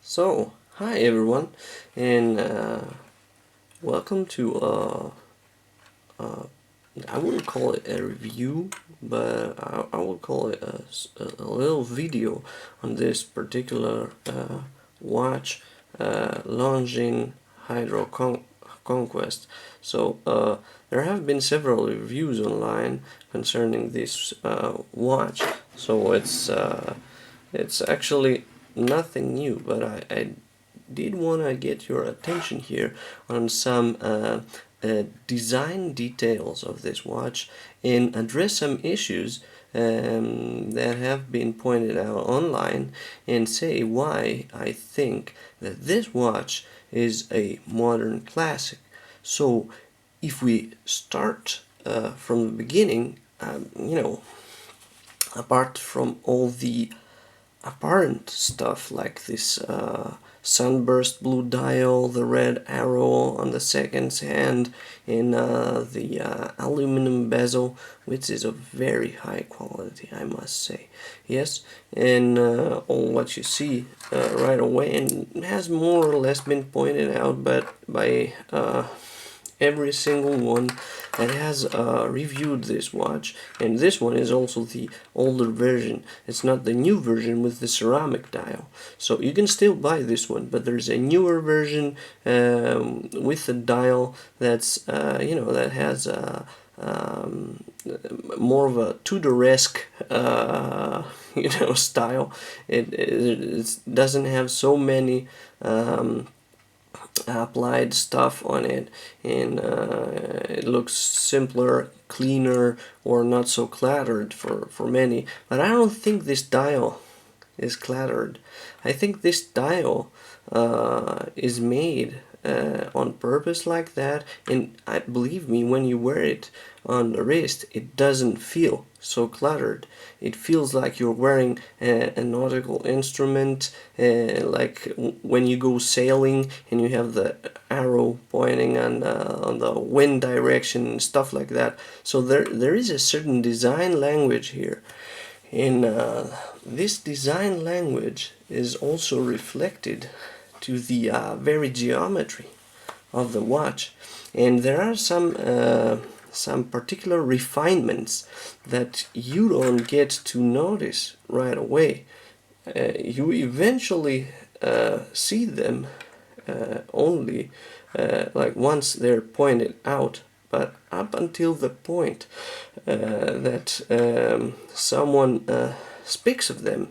So, hi everyone, and welcome to I wouldn't call it a review, but I would call it a little video on this particular watch, Longines Hydroconquest. So, there have been several reviews online concerning this watch, so it's actually nothing new, but I did want to get your attention here on some design details of this watch and address some issues that have been pointed out online and say why I think that this watch is a modern classic. So if we start from the beginning, apart from all the apparent stuff like this sunburst blue dial, the red arrow on the second hand, and the aluminum bezel, which is of very high quality, I must say. Yes, and all what you see right away, and has more or less been pointed out, but by every single one that has reviewed this watch, and this one is also the older version. It's not the new version with the ceramic dial, so you can still buy this one, but there's a newer version with a dial that's that has more of a Tudoresque style. It doesn't have so many applied stuff on it, and it looks simpler, cleaner, or not so cluttered for many. But I don't think this dial is cluttered. I think this dial is made on purpose like that, and I believe me, when you wear it on the wrist, it doesn't feel so cluttered. It feels like you're wearing a nautical instrument, like when you go sailing and you have the arrow pointing on the wind direction and stuff like that. So there is a certain design language here, and this design language is also reflected to the very geometry of the watch, and there are some particular refinements that you don't get to notice right away. You eventually see them only like once they're pointed out, but up until the point that someone speaks of them,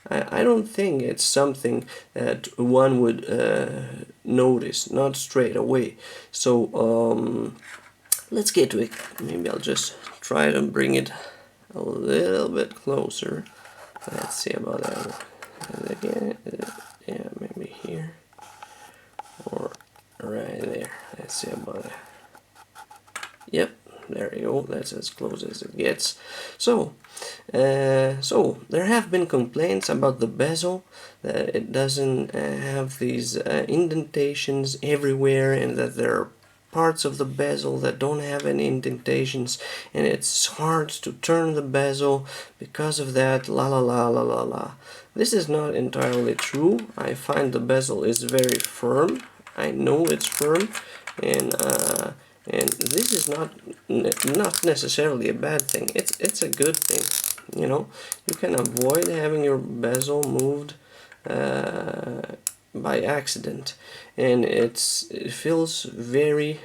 I don't think it's something that one would notice, not straight away. So let's get to it. Maybe I'll just try to bring it a little bit closer. Let's see about that. And again, yeah, maybe here or right there. Let's see about that. Yep, there you go. That's as close as it gets. So there have been complaints about the bezel, that it doesn't have these indentations everywhere, and that there are parts of the bezel that don't have any indentations, and it's hard to turn the bezel because of that, la la la la la la. This is not entirely true. I find the bezel is very firm. I know it's firm, and this is not necessarily a bad thing. It's a good thing. You can avoid having your bezel moved by accident, and it feels very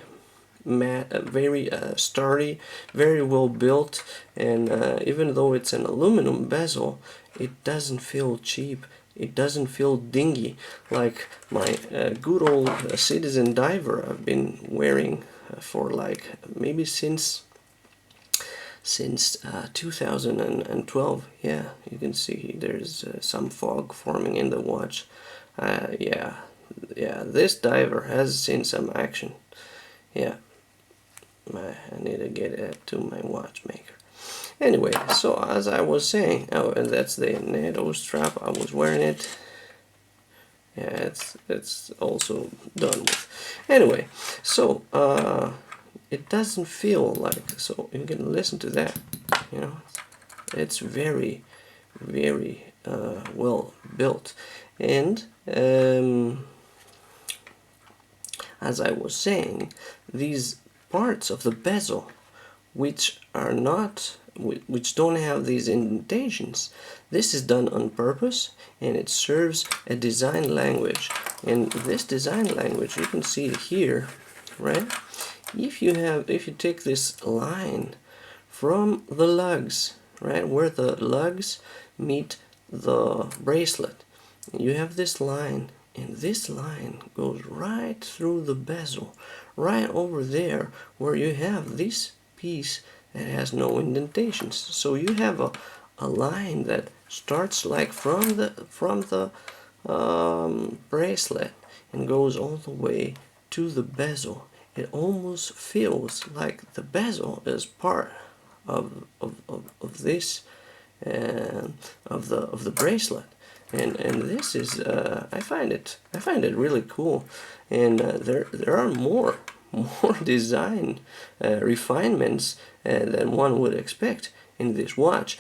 very sturdy, very well built, and even though it's an aluminum bezel, it doesn't feel cheap. It doesn't feel dingy like my good old Citizen Diver I've been wearing for like maybe since 2012. Yeah, you can see there's some fog forming in the watch. Yeah, this diver has seen some action. Yeah, I need to get it to my watchmaker. Anyway, so as I was saying, oh, and that's the NATO strap. I was wearing it. Yeah, it's also done with. Anyway, so it doesn't feel like, so you can listen to that. It's very, very well built, and um, as I was saying, these parts of the bezel which are not, which don't have these indentations, this is done on purpose, and it serves a design language. And this design language, you can see it here, right? If you take this line from the lugs, right, where the lugs meet the bracelet, you have this line, and this line goes right through the bezel, right over there where you have this piece that has no indentations. So you have a line that starts like from the bracelet and goes all the way to the bezel. It almost feels like the bezel is part of this of the bracelet, and this is I find it really cool, and there are more design refinements than one would expect in this watch.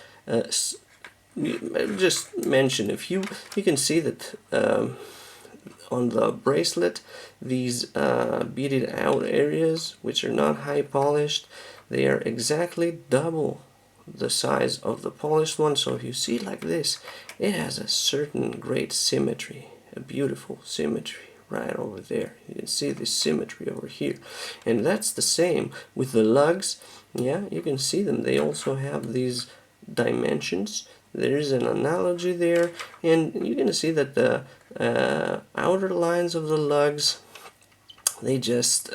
Just mention a few. You can see that on the bracelet, these beaded out areas, which are not high polished, they are exactly double the size of the polished one. So if you see it like this, it has a certain great symmetry, a beautiful symmetry right over there. You can see the symmetry over here, and that's the same with the lugs. Yeah, you can see them. They also have these dimensions. There's an analogy there, and you're going to see that the outer lines of the lugs, they just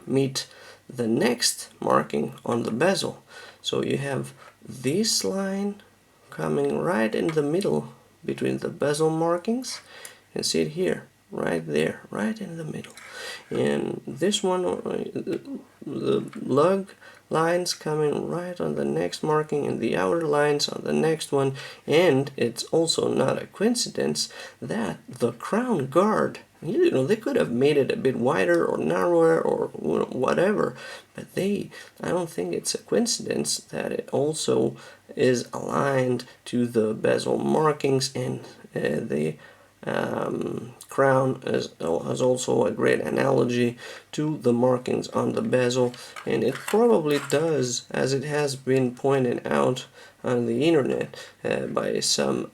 meet the next marking on the bezel. So you have this line coming right in the middle between the bezel markings. You can see it here, right there, right in the middle. And this one, the lug lines coming right on the next marking, and the outer lines on the next one. And it's also not a coincidence that the crown guard, you know, they could have made it a bit wider or narrower or whatever, but I don't think it's a coincidence that it also is aligned to the bezel markings, and the crown has also a great analogy to the markings on the bezel. And it probably does, as it has been pointed out on the internet by some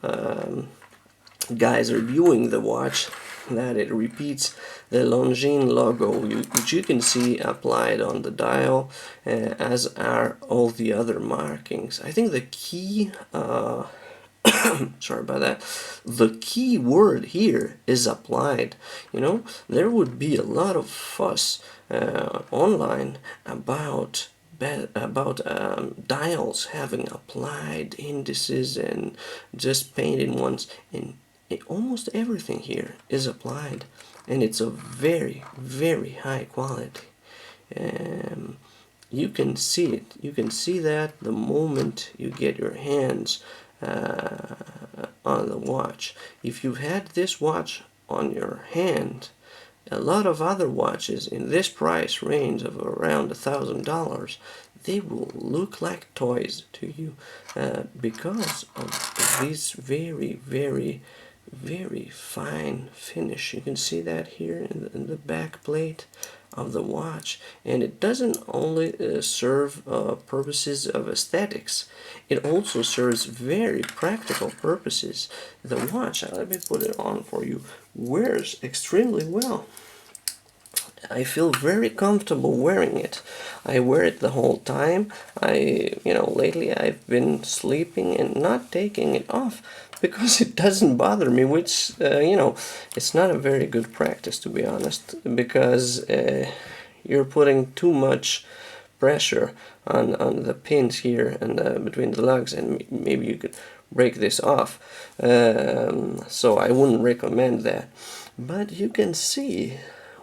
guys reviewing the watch, that it repeats the Longines logo, which you can see applied on the dial, as are all the other markings. I think the key sorry about that. The key word here is applied. You know, there would be a lot of fuss online about dials having applied indices and just painted ones, and almost everything here is applied, and it's of very, very high quality. You can see it. You can see that the moment you get your hands on the watch. If you've had this watch on your hand, a lot of other watches in this price range of around $1,000, they will look like toys to you because of this very, very, very fine finish. You can see that here in the back plate of the watch, and it doesn't only serve purposes of aesthetics, it also serves very practical purposes. The watch, let me put it on for you, wears extremely well. I feel very comfortable wearing it. I wear it the whole time. Lately I've been sleeping and not taking it off because it doesn't bother me, which, it's not a very good practice, to be honest, because you're putting too much pressure on the pins here and between the lugs, and maybe you could break this off. So I wouldn't recommend that. But you can see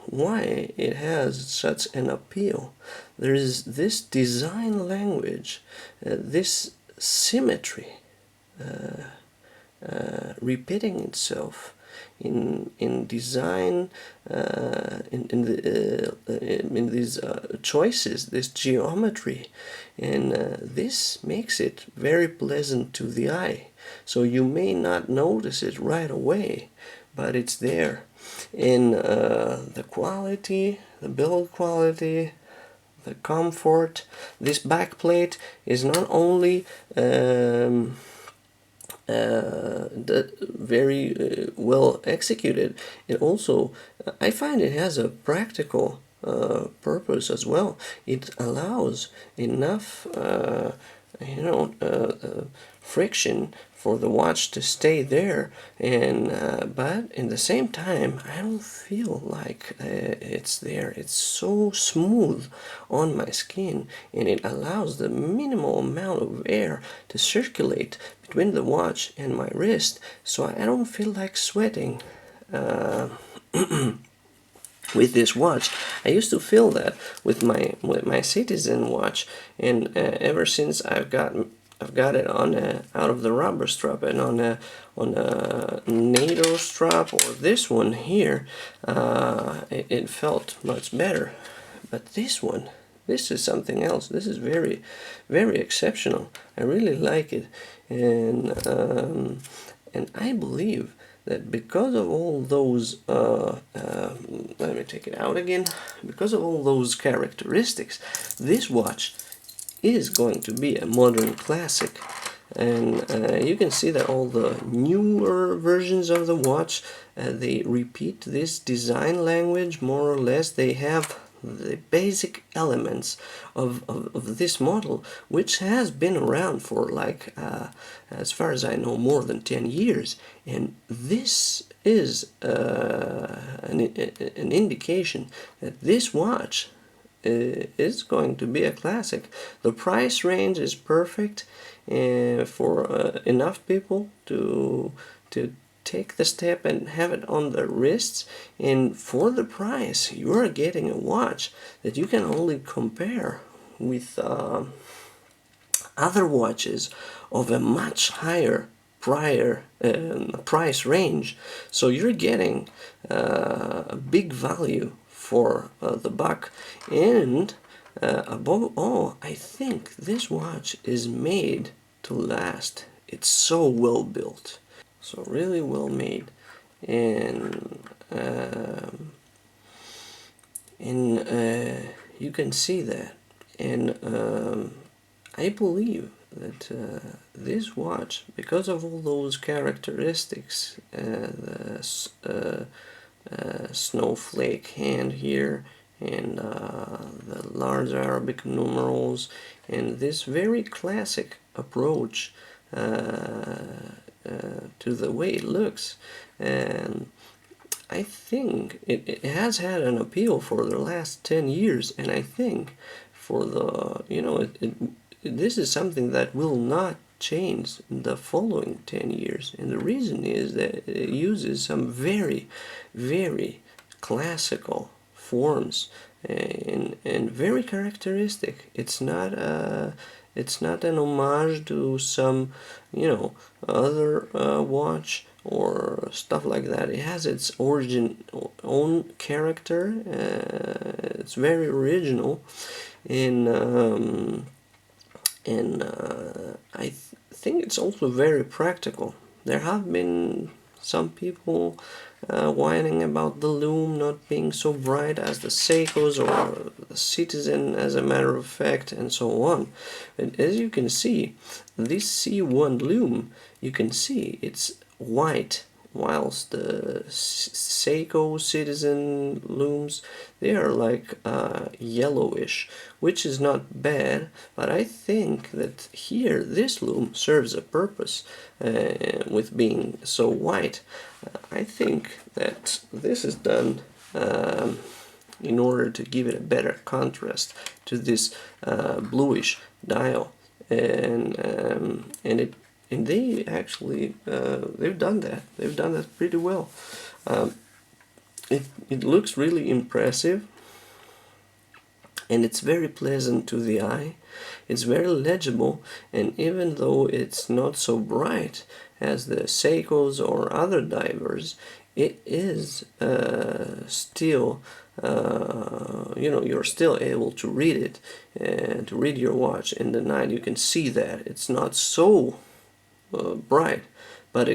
why it has such an appeal. There is this design language, this symmetry repeating itself in design, in these choices, this geometry, and this makes it very pleasant to the eye. So you may not notice it right away, but it's there. In the quality, the build quality, the comfort. This backplate is not only very well executed, it also, I find it has a practical purpose as well. It allows enough friction for the watch to stay there, and but in the same time I don't feel like it's there. It's so smooth on my skin, and it allows the minimal amount of air to circulate between the watch and my wrist, so I don't feel like sweating with this watch. I used to feel that with my Citizen watch, and ever since I've got it on out of the rubber strap and on a NATO strap, or this one here, it felt much better. But this one, this is something else. This is very, very exceptional. I really like it, and I believe that because of all those, let me take it out again, because of all those characteristics, this watch is going to be a modern classic. And you can see that all the newer versions of the watch, they repeat this design language more or less. They have the basic elements of this model, which has been around for like as far as I know, more than 10 years, and this is an indication that this watch is going to be a classic. The price range is perfect for enough people to take the step and have it on their wrists, and for the price you are getting a watch that you can only compare with other watches of a much higher price range. So you're getting a big value for the buck, and above all, I think this watch is made to last. It's so well built, so really well made, and you can see that, and I believe that this watch, because of all those characteristics, the snowflake hand here, and the large Arabic numerals, and this very classic approach to the way it looks, and I think it has had an appeal for the last 10 years, and I think for the, this is something that will not change in the following 10 years, and the reason is that it uses some very, very classical forms, and very characteristic. It's not an homage to some other watch or stuff like that. It has its own character. It's very original, and I think it's also very practical. There have been some people whining about the lume not being so bright as the Seikos or the Citizen, as a matter of fact, and so on. But as you can see, this C1 lume, you can see it's white, whilst the Seiko Citizen looms, they are like yellowish, which is not bad, but I think that here this loom serves a purpose with being so white. I think that this is done in order to give it a better contrast to this bluish dial, and they actually they've done that pretty well. It looks really impressive, and it's very pleasant to the eye. It's very legible, and even though it's not so bright as the Seikos or other divers, it is still, you're still able to read it, and to read your watch in the night. You can see that it's not so bright, but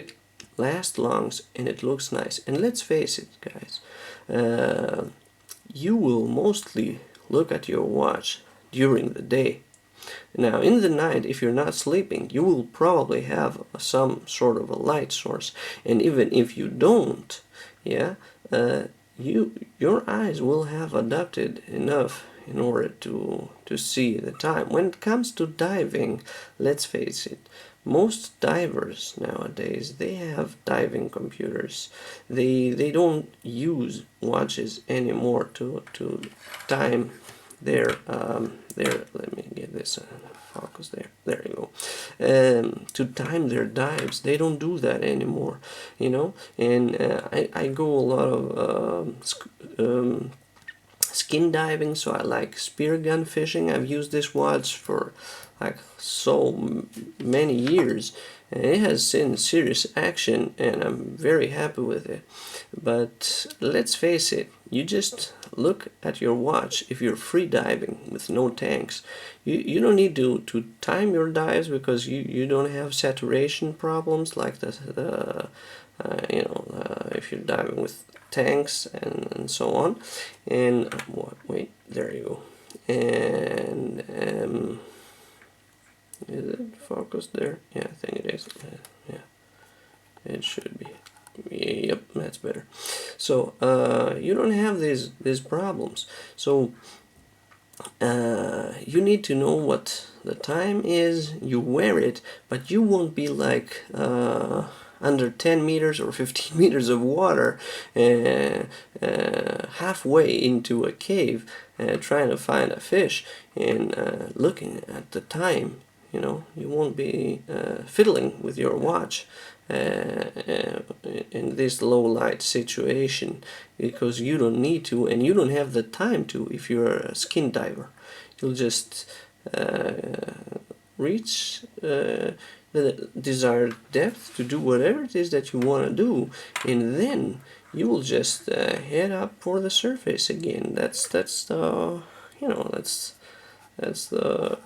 lasts long, and it looks nice. And let's face it, guys, you will mostly look at your watch during the day. Now, in the night, if you're not sleeping, you will probably have some sort of a light source, and even if you don't, yeah, your eyes will have adapted enough in order to see the time. When it comes to diving, let's face it, most divers nowadays, they have diving computers. They don't use watches anymore to time their let me get this focus there you go, to time their dives. They don't do that anymore, you know. And I go a lot of skin diving, so I like spear gun fishing. I've used this watch for like so many years, and it has seen serious action, and I'm very happy with it. But let's face it, you just look at your watch. If you're free diving with no tanks, you don't need to time your dives, because you don't have saturation problems like the if you're diving with tanks and so on. And wait, there you go. And is it focused there? Yeah, I think it is. Yeah, it should be. Yep, that's better. So you don't have these problems. So you need to know what the time is. You wear it, but you won't be like under 10 meters or 15 meters of water, halfway into a cave, trying to find a fish and looking at the time. You know, you won't be fiddling with your watch in this low light situation, because you don't need to, and you don't have the time to. If you're a skin diver, you'll just reach the desired depth to do whatever it is that you want to do, and then you will just head up for the surface again. That's the that's the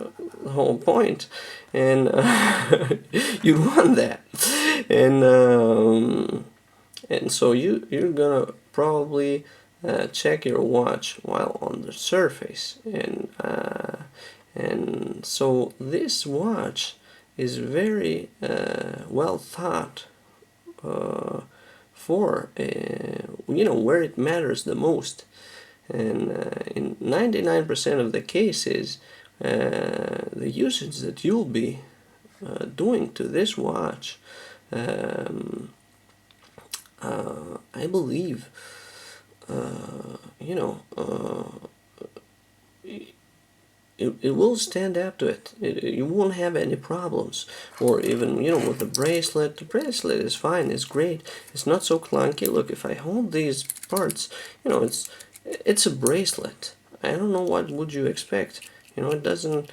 whole point, and you want that, and so you're gonna probably check your watch while on the surface, and so this watch is very well thought for where it matters the most. And in 99% of the cases, the usage that you'll be doing to this watch, I believe, it will stand up to it. You won't have any problems. Or even, with the bracelet is fine, it's great. It's not so clunky. Look, if I hold these parts, it's a bracelet. I don't know what would you expect. It doesn't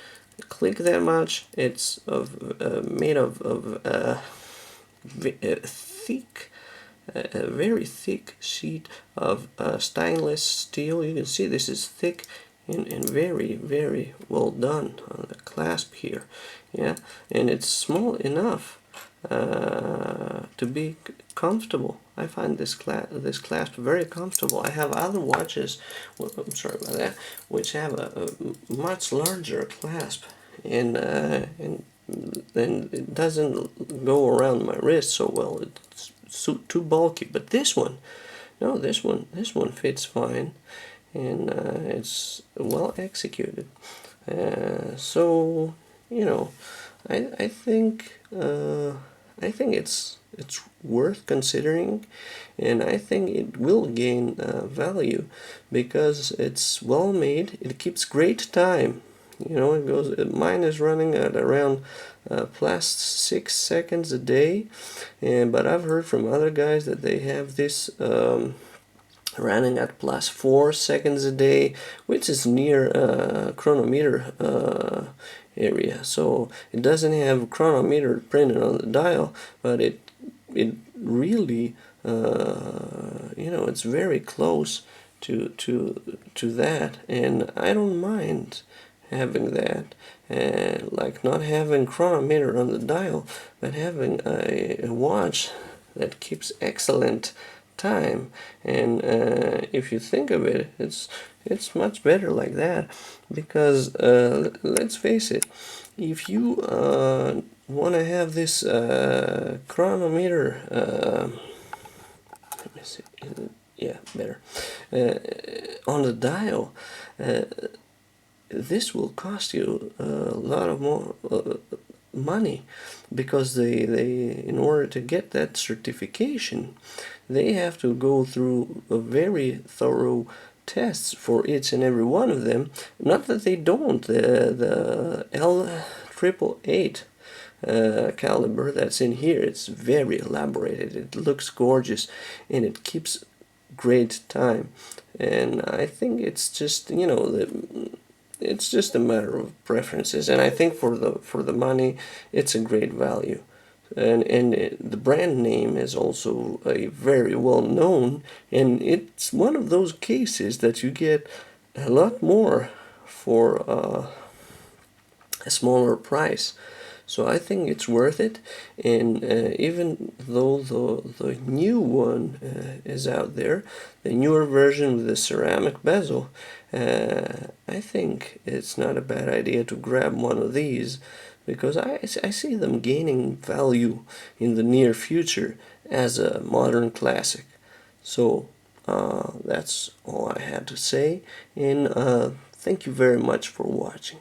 click that much. It's made of thick, a very thick sheet of stainless steel. You can see this is thick and very, very well done on the clasp here. Yeah, and it's small enough to be comfortable. I find this clasp very comfortable. I have other watches, I'm sorry about that, which have a much larger clasp, and then it doesn't go around my wrist so well. It's too bulky. But this one, no, this one fits fine, and it's well executed. So I think it's worth considering, and I think it will gain value because it's well made. It keeps great time. It goes. Mine is running at around plus 6 seconds a day, but I've heard from other guys that they have this running at plus 4 seconds a day, which is near chronometer area. So it doesn't have chronometer printed on the dial, but it really it's very close to that, and I don't mind having that, like not having chronometer on the dial, but having a watch that keeps excellent time. And if you think of it, it's much better like that, because let's face it, if you want to have this chronometer, let me see, yeah, better, on the dial, this will cost you a lot of more money, because they in order to get that certification, they have to go through a very thorough tests for each and every one of them. Not that they don't. The L888 caliber that's in here, it's very elaborated, it looks gorgeous, and it keeps great time. And I think it's just, you know, it's just a matter of preferences, and I think for the money, it's a great value. And the brand name is also a very well known, and it's one of those cases that you get a lot more for a smaller price. So I think it's worth it. And even though the new one is out there, the newer version with the ceramic bezel, I think it's not a bad idea to grab one of these, because I see them gaining value in the near future as a modern classic. So that's all I had to say, and thank you very much for watching.